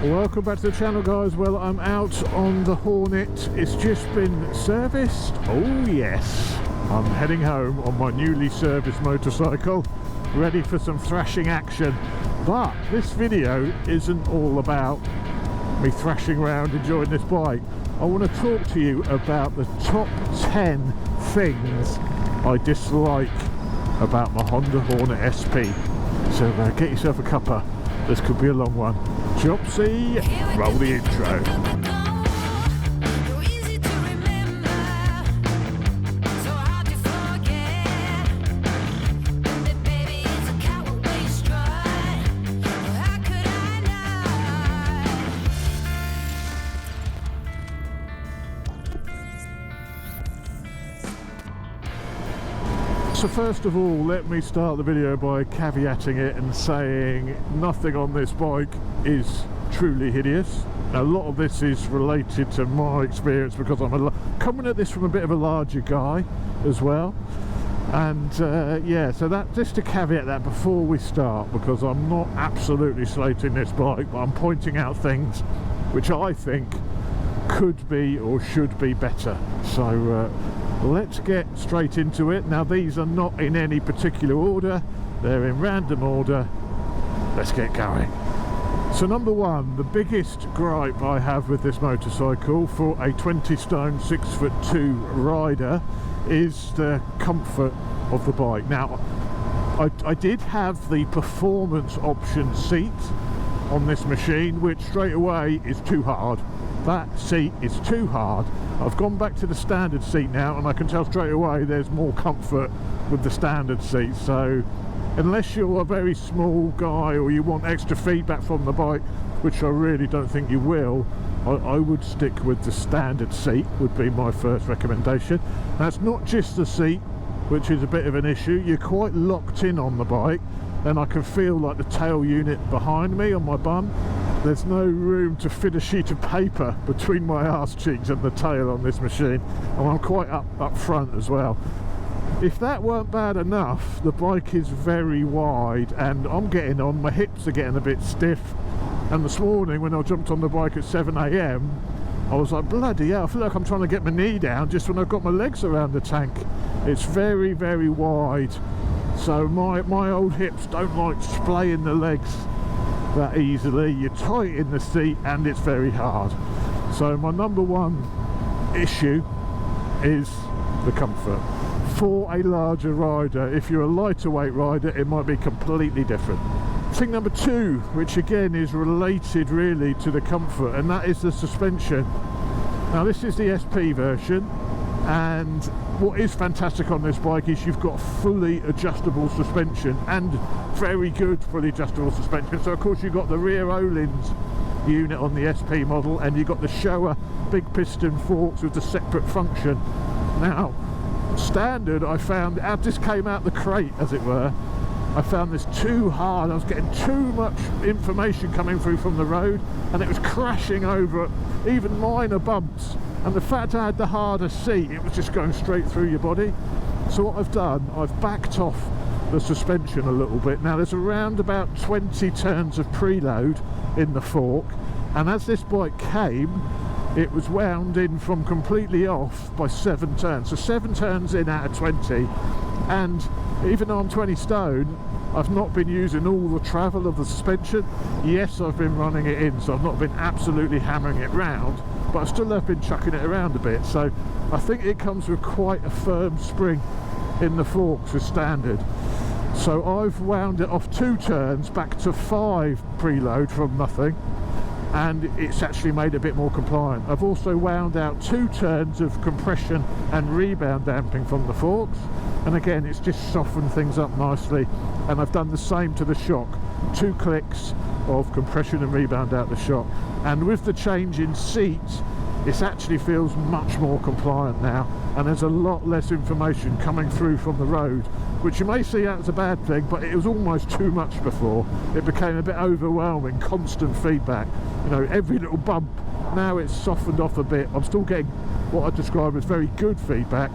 Welcome back to the channel, guys. Well, I'm out on the Hornet. It's just been serviced. Oh yes, I'm heading home on my newly serviced motorcycle, ready for some thrashing action. But this video isn't all about me thrashing around enjoying this bike. I want to talk to you about the top 10 things I dislike about my Honda Hornet SP. So get yourself a cuppa. This could be a long one. Chopsy, roll the intro. So first of all, let me start the video by caveating it and saying nothing on this bike is truly hideous. Now, a lot of this is related to my experience because I'm coming at this from a bit of a larger guy as well. And yeah, so that, just to caveat that before we start, because I'm not absolutely slating this bike, but I'm pointing out things which I think could be or should be better. So let's get straight into it. Now, these are not in any particular order, they're in random order. Let's get going. So number one, the biggest gripe I have with this motorcycle for a 20 stone 6'2" rider is the comfort of the bike. Now, I did have the performance option seat on this machine, which straight away is too hard. That seat is too hard. I've gone back to the standard seat now, and I can tell straight away there's more comfort with the standard seat. So unless you're a very small guy or you want extra feedback from the bike, which I really don't think you will, I would stick with the standard seat, would be my first recommendation. That's not just the seat, which is a bit of an issue. You're quite locked in on the bike, and I can feel like the tail unit behind me on my bum. There's no room to fit a sheet of paper between my arse cheeks and the tail on this machine, and I'm quite up front as well. If that weren't bad enough, the bike is very wide, and I'm getting on, my hips are getting a bit stiff. And this morning when I jumped on the bike at 7 AM, I was like, bloody hell, I feel like I'm trying to get my knee down just when I've got my legs around the tank. It's very, very wide, so my old hips don't like splaying the legs that easily. You're tight in the seat and it's very hard. So my number one issue is the comfort. For a larger rider, if you're a lighter weight rider, it might be completely different. Thing number two, which again is related really to the comfort, and that is the suspension. Now, this is the SP version, and what is fantastic on this bike is you've got fully adjustable suspension, and very good fully adjustable suspension. So of course you've got the rear O-lins unit on the SP model, and you've got the Showa big piston forks with the separate function. Now, standard, I found, this came out the crate as it were, I found this too hard. I was getting too much information coming through from the road, and it was crashing over even minor bumps. And the fact I had the harder seat, it was just going straight through your body. So what I've done, I've backed off the suspension a little bit. Now, there's around about 20 turns of preload in the fork, and as this bike came, it was wound in from completely off by 7 turns. So 7 turns in out of 20, and even though I'm 20 stone, I've not been using all the travel of the suspension. Yes, I've been running it in, so I've not been absolutely hammering it round, but I still have been chucking it around a bit. So I think it comes with quite a firm spring in the forks with standard. So I've wound it off 2 turns back to 5 preload from nothing, and it's actually made it a bit more compliant. I've also wound out 2 turns of compression and rebound damping from the forks, and again it's just softened things up nicely. And I've done the same to the shock, 2 clicks of compression and rebound out the shock, and with the change in seat, it actually feels much more compliant now, and there's a lot less information coming through from the road, which you may see as a bad thing, but it was almost too much before. It became a bit overwhelming, constant feedback, you know, every little bump. Now it's softened off a bit. I'm still getting what I describe as very good feedback,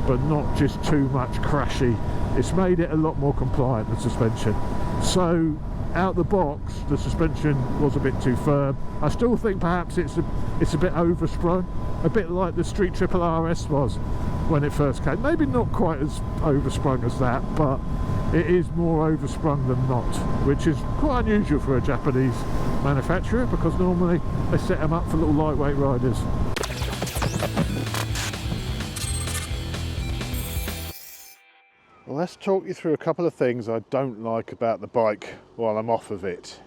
but not just too much crashy. It's made it a lot more compliant, the suspension. So out the box the suspension was a bit too firm. I still think perhaps it's a bit oversprung, a bit like the Street Triple RS was when it first came. Maybe not quite as oversprung as that, but it is more oversprung than not, which is quite unusual for a Japanese manufacturer, because normally they set them up for little lightweight riders. Well, let's talk you through a couple of things I don't like about the bike while I'm off of it.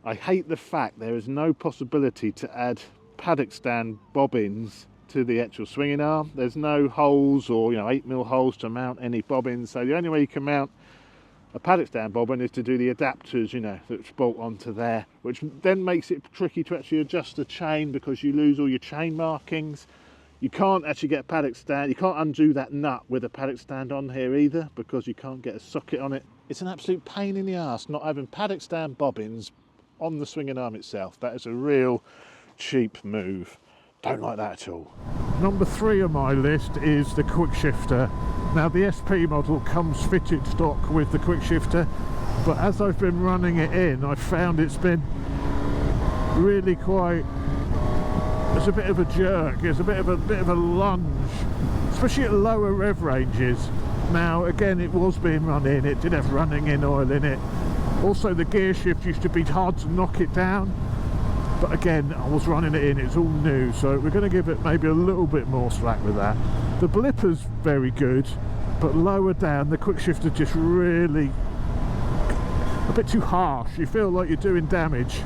I hate the fact there is no possibility to add paddock stand bobbins to the actual swinging arm. There's no holes or 8mm holes to mount any bobbins, so the only way you can mount a paddock stand bobbin is to do the adapters, that's bolt onto there, which then makes it tricky to actually adjust the chain because you lose all your chain markings. You can't actually get a paddock stand, you can't undo that nut with a paddock stand on here either because you can't get a socket on it. It's an absolute pain in the arse not having paddock stand bobbins on the swinging arm itself. That is a real cheap move. Don't like that at all. Number 3 on my list is the Quickshifter. Now the SP model comes fitted stock with the Quickshifter, but as I've been running it in, I've found it's been really quite, it's a bit of a jerk, it's a bit of a lunge, especially at lower rev ranges. Now again, it was being run in, it did have running in oil in it. Also the gear shift used to be hard to knock it down, but again, I was running it in, it's all new, so we're going to give it maybe a little bit more slack with that. The blipper's very good, but lower down the Quickshifter just really a bit too harsh. You feel like you're doing damage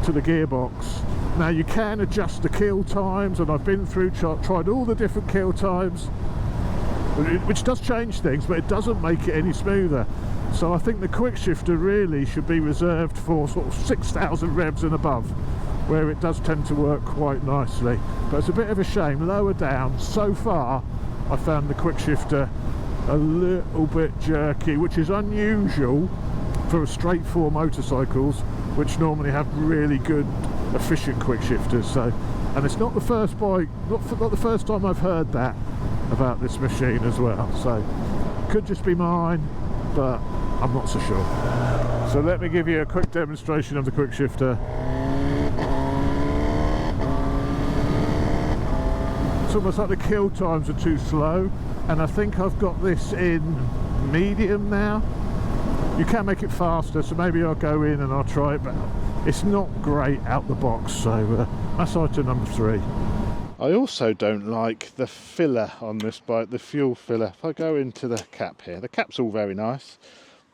to the gearbox. Now you can adjust the kill times, and I've been through, tried all the different kill times, which does change things, but it doesn't make it any smoother. So I think the Quickshifter really should be reserved for sort of 6,000 revs and above, where it does tend to work quite nicely. But it's a bit of a shame, lower down, so far I found the Quickshifter a little bit jerky, which is unusual for straight 4 motorcycles, which normally have really good efficient Quickshifters. So, and it's not the first bike, not the first time I've heard that about this machine as well. So could just be mine, but I'm not so sure. So let me give you a quick demonstration of the Quickshifter. It's almost like the kill times are too slow, and I think I've got this in medium now. You can make it faster, so maybe I'll go in and I'll try it, but it's not great out the box. So that's item number 3. I also don't like the filler on this bike, the fuel filler. If I go into the cap here, the cap's all very nice,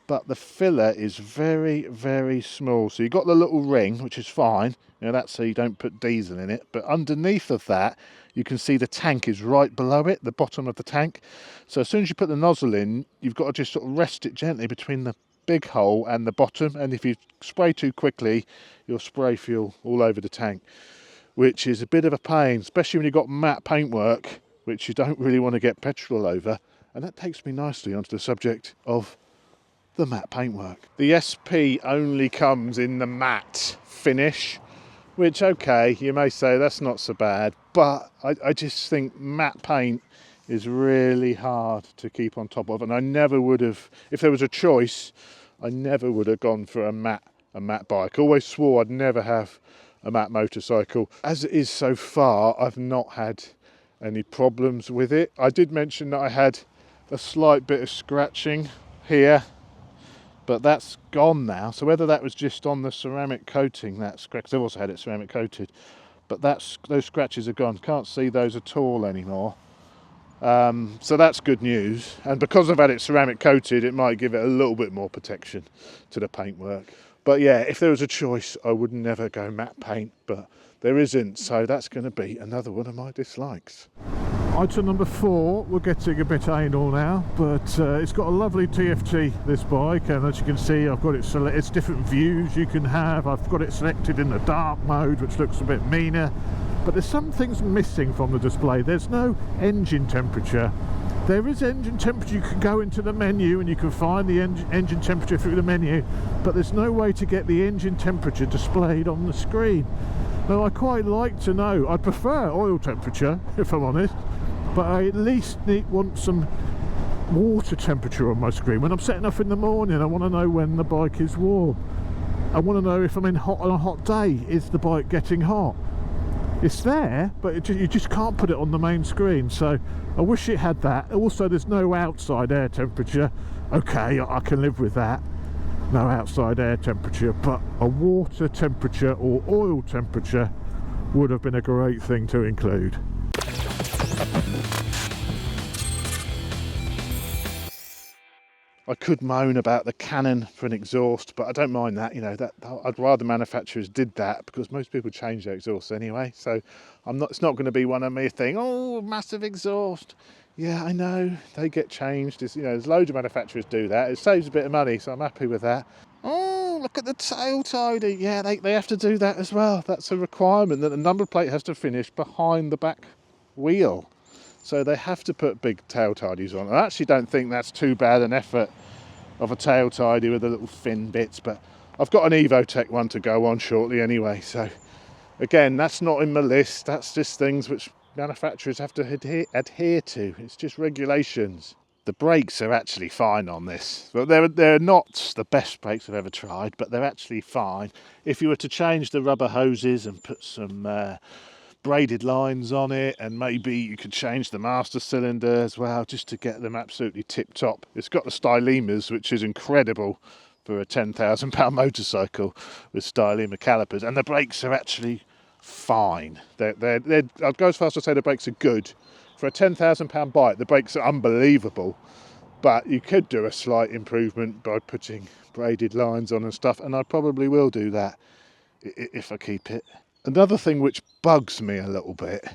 but the filler is very, very small. So you've got the little ring, which is fine, that's so you don't put diesel in it, but underneath of that you can see the tank is right below it, the bottom of the tank. So as soon as you put the nozzle in, you've got to just sort of rest it gently between the big hole and the bottom, and if you spray too quickly you'll spray fuel all over the tank, which is a bit of a pain, especially when you've got matte paintwork, which you don't really want to get petrol over. And that takes me nicely onto the subject of the matte paintwork. The SP only comes in the matte finish, which, okay, you may say that's not so bad, but I just think matte paint is really hard to keep on top of, and I never would have, if there was a choice, I never would have gone for a matte bike. I always swore I'd never have a matte motorcycle. As it is so far, I've not had any problems with it. I did mention that I had a slight bit of scratching here, but that's gone now. So whether that was just on the ceramic coating, that scratch, 'cause I've also had it ceramic coated, but those scratches are gone. Can't see those at all anymore. So that's good news, and because I've had it ceramic coated, it might give it a little bit more protection to the paintwork. But yeah, if there was a choice, I would never go matte paint, but there isn't, so that's going to be another one of my dislikes. Item number 4, we're getting a bit anal now, but it's got a lovely TFT, this bike, and as you can see, I've got it selected. It's different views you can have. I've got it selected in the dark mode, which looks a bit meaner, but there's some things missing from the display. There's no engine temperature. There is engine temperature. You can go into the menu and you can find the engine temperature through the menu, but there's no way to get the engine temperature displayed on the screen. Now, I quite like to know, I prefer oil temperature, if I'm honest, but I at least want some water temperature on my screen. When I'm setting off in the morning, I want to know when the bike is warm. I want to know if I'm on a hot day, is the bike getting hot? It's there, but you just can't put it on the main screen, so I wish it had that. Also, there's no outside air temperature. Okay, I can live with that. No outside air temperature, but a water temperature or oil temperature would have been a great thing to include. I could moan about the cannon for an exhaust, but I don't mind that. You know, that I'd rather manufacturers did that, because most people change their exhaust anyway. So it's not going to be one of me saying, oh, massive exhaust. Yeah, I know, they get changed. You know, there's loads of manufacturers do that. It saves a bit of money, so I'm happy with that. Oh, look at the tail tidy. Yeah, they have to do that as well. That's a requirement, that the number plate has to finish behind the back wheel. So they have to put big tail tidies on. I actually don't think that's too bad an effort of a tail tidy with the little fin bits, but I've got an Evotech one to go on shortly anyway. So again, that's not in my list. That's just things which manufacturers have to adhere to. It's just regulations. The brakes are actually fine on this. But they're not the best brakes I've ever tried, but they're actually fine. If you were to change the rubber hoses and put some braided lines on it, and maybe you could change the master cylinder as well, just to get them absolutely tip top. It's got the stylemas, which is incredible for a £10,000 motorcycle with stylema calipers, and the brakes are actually fine. I'd go as far as to say the brakes are good. For a £10,000 bike, the brakes are unbelievable, but you could do a slight improvement by putting braided lines on and stuff, and I probably will do that if I keep it. Another thing which bugs me a little bit,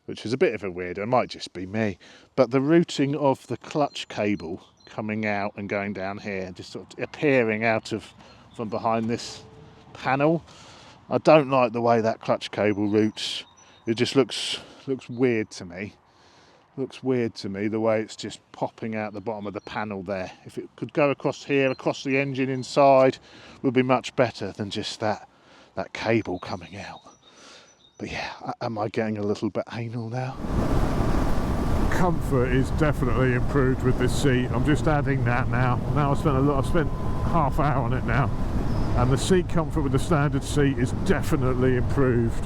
which is a bit of a weird, it might just be me, but the routing of the clutch cable coming out and going down here, just sort of appearing out from behind this panel. I don't like the way that clutch cable routes. It just looks weird to me. Looks weird to me, the way it's just popping out the bottom of the panel there. If it could go across here, across the engine inside, would be much better than just that cable coming out. But yeah, am I getting a little bit anal now? Comfort is definitely improved with this seat. I'm just adding that now. I've spent half hour on it now, and the seat comfort with the standard seat is definitely improved.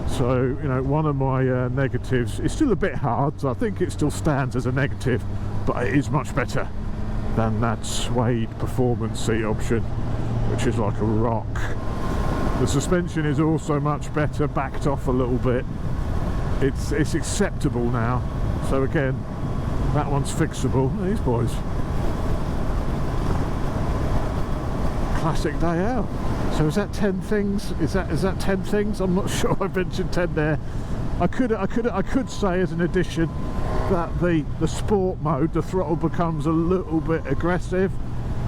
So, you know, one of my negatives, it's still a bit hard, so I think it still stands as a negative, but it is much better than that suede performance seat option, which is like a rock. The suspension is also much better, backed off a little bit. It's acceptable now. So again, that one's fixable. These boys. Classic day out. So is that 10 things? Is that 10 things? I'm not sure I mentioned 10 there. I could say as an addition that the sport mode, the throttle becomes a little bit aggressive.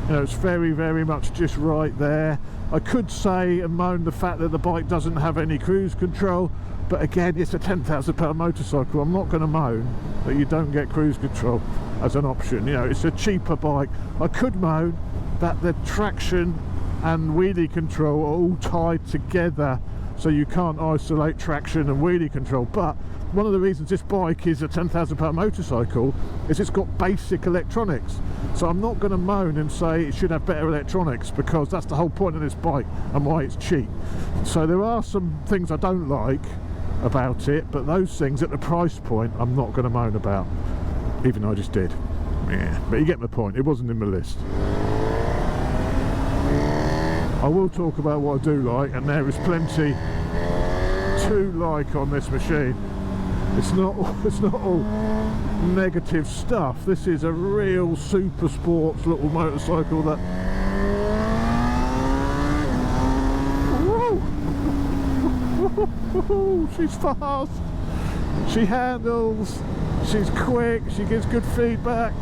You know, it's very, very much just right there. I could say and moan the fact that the bike doesn't have any cruise control, but again, it's a £10,000 motorcycle. I'm not going to moan that you don't get cruise control as an option. You know, it's a cheaper bike. I could moan that the traction and wheelie control are all tied together, so you can't isolate traction and wheelie control. But one of the reasons this bike is a £10,000 motorcycle is it's got basic electronics. So I'm not going to moan and say it should have better electronics, because that's the whole point of this bike and why it's cheap. So there are some things I don't like about it, but those things at the price point I'm not going to moan about, even though I just did. Yeah, but you get my point. It wasn't in the list. I will talk about what I do like, and there is plenty to like on this machine. It's not all negative stuff. This is a real super sports little motorcycle that... Whoa! She's fast, she handles, she's quick, she gives good feedback.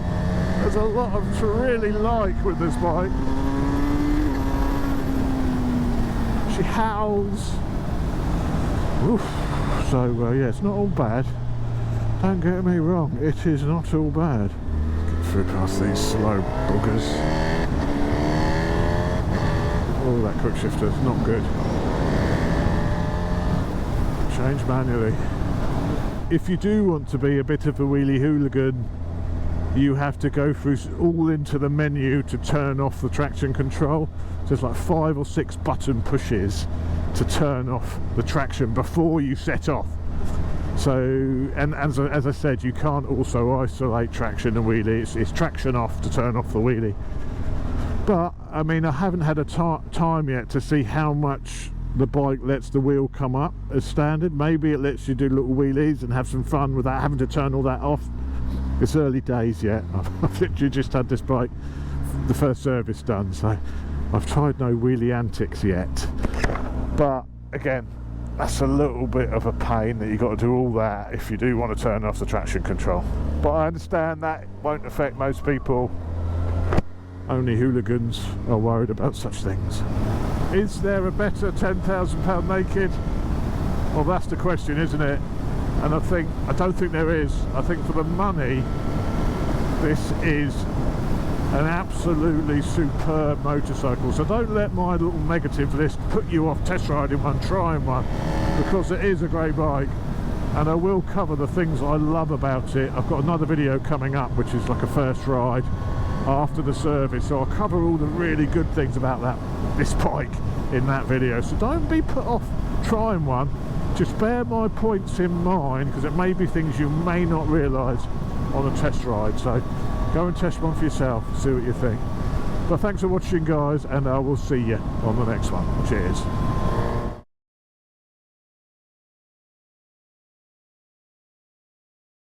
There's a lot to really like with this bike. She howls. Oof. So yeah, it's not all bad. Don't get me wrong, it is not all bad. Get through past these slow buggers. Oh, that Quickshifter's not good. Change manually. If you do want to be a bit of a wheelie hooligan, you have to go through all into the menu to turn off the traction control. So there's like 5 or 6 button pushes to turn off the traction before you set off. So, and as I said, you can't also isolate traction and wheelie. It's traction off to turn off the wheelie. But I mean, I haven't had a time yet to see how much the bike lets the wheel come up as standard. Maybe it lets you do little wheelies and have some fun without having to turn all that off. It's early days yet. I've literally just had this bike, the first service done, so I've tried no wheelie antics yet. But again, that's a little bit of a pain that you've got to do all that if you do want to turn off the traction control. But I understand that won't affect most people. Only hooligans are worried about such things. Is there a better £10,000 naked? Well, that's the question, isn't it? And I don't think there is. I think for the money, this is an absolutely superb motorcycle. So don't let my little negative list put you off test riding one, trying one, because it is a great bike. And I will cover the things I love about it. I've got another video coming up which is like a first ride after the service, so I'll cover all the really good things about this bike in that video. So don't be put off trying one. Just bear my points in mind, because it may be things you may not realise on a test ride. So go and test one for yourself, see what you think. But thanks for watching, guys, and I will see you on the next one. Cheers.